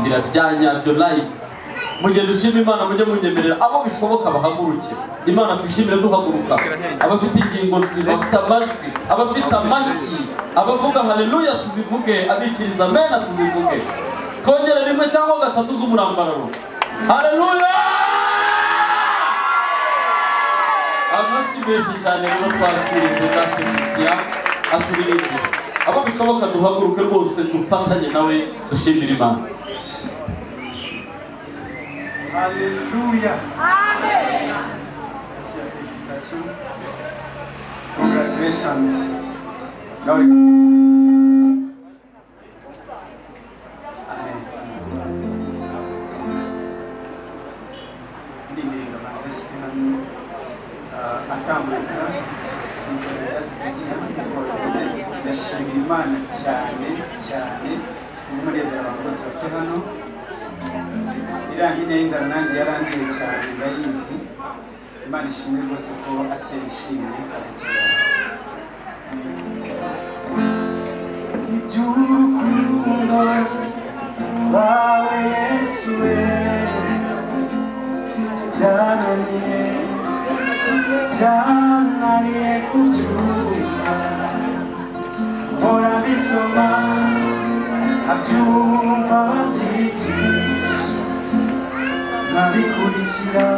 byanyabyo live mujye dushima Imana mujye munyemerera abo bishoboka bahaguruke Imana twishimire duhaguruka abafite ingingo nzima abafite amajwi abafite amashyi abavuga haleluya tuzivuge abikiriza amen tuzivuge twongere rimwe cyangwa gatatu z'umurambararo haleluya amashyi menshi cyane rero twakiriye Pastor Christian aturirimbe abo bishoboka duhaguruke rwose dufatanye nawe dushimire Imana. Alléluia. Amen. Félicitations. Congratulations. Amen. Ndirimba manzishye hano akambuka ndashimira Imana cyane cyane umunezero abantu bose bafite hano irangi n'inzara nanjye yarangiye cyane ndayizi Imana ishimwe rwose ko asera ishimwe arakira iby'urukundo rwawe Yesu we byananiye kubyumva mpora bisoma abyumva babyigisha nkabikurikira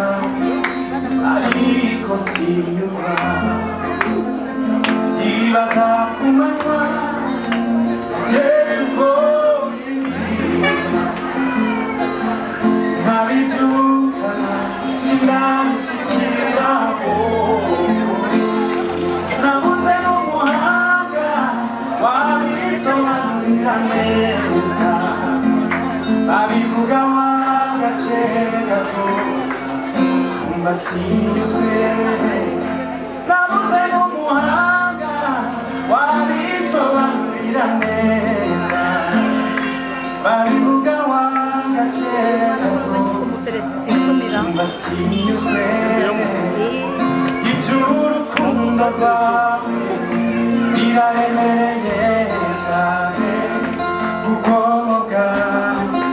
ariko sinyurwa byibaza ku manywa kugeza ubwo sinzira nkabibyukana sinamushyikiraho nabuze n'umuhanga wabisobanurira neza babivuga w'agace gatoza umva sinyuzwe nabuze n'umuhanga wabisobanurira neza babivuga w'agace gatoza umva sinyuzwe iby'urukundo rwawe biraremereye cyane kuko mu bwanjye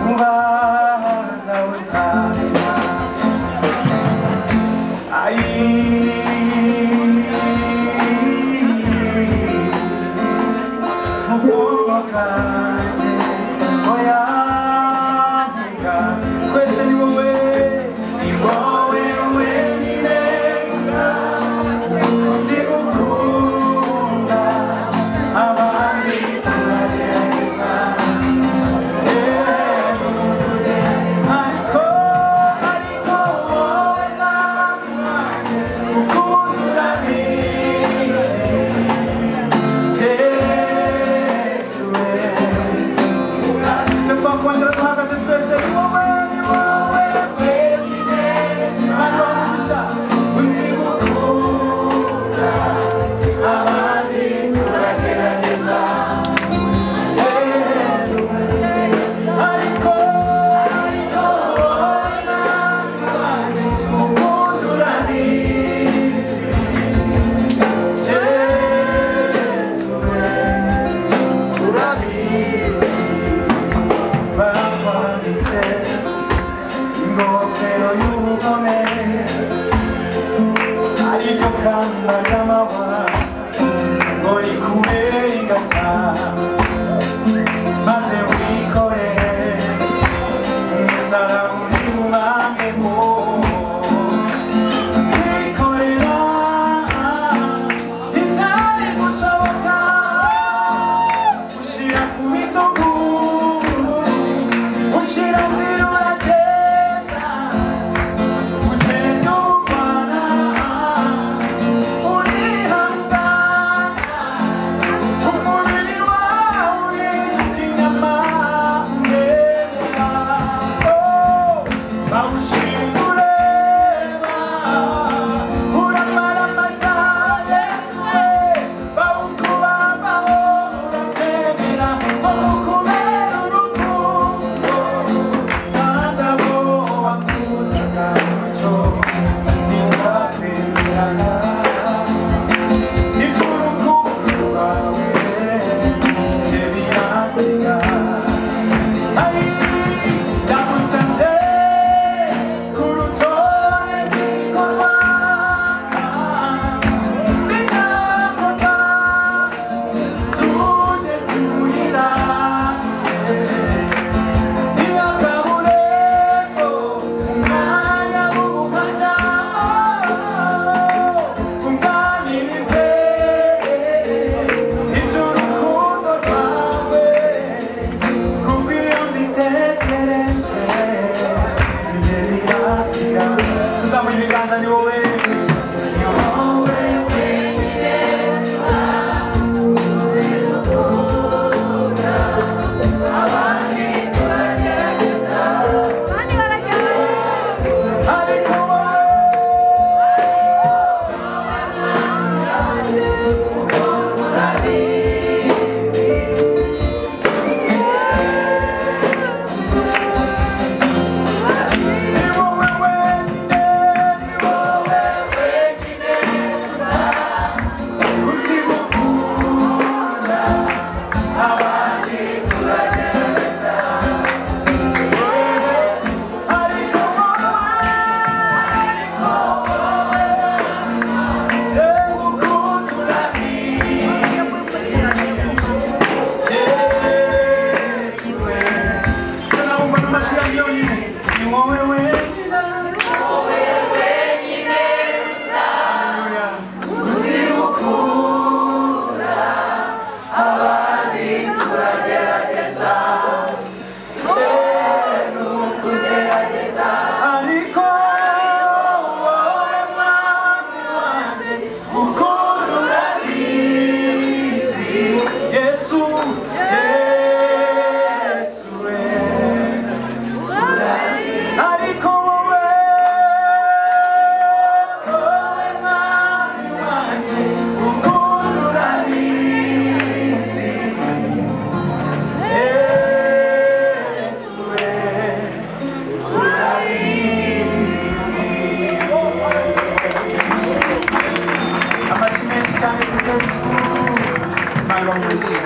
ubaza utabibasha mu bwonko bwanjye oya ntiga twese ni wowe wenyine gusa uzi gukunda abandi turagerageza ariko wowe nanjye gukunda urabizi Yesu we se twakongera duhagaze twese ni wowe wenyine hano mugisha uzi gukunda abandi turagerageza ariko wowe nanjye gukunda urabizi Yesu we urabizi bakwanditse ingofero y'ubugome ariko kamba ry'amahwa ngo rikubere ingata maze wikorere umusaraba uri bubambemo wikorera ibyari gushoboka ushyira ku bitugu ushyira nzira uragenda ugenda urwana uri amajwi yanjye yonyine ni wowe wenyine gusa uzibukura abandi turagerageza nukugerageza ariko wowe mwami wanjye ukunda urabizi Yesu ariko wowe mwami wanjye ukunda urabizi Yesu urabizi amashyi menshi cyane kuri Yesu Imana ibamugishe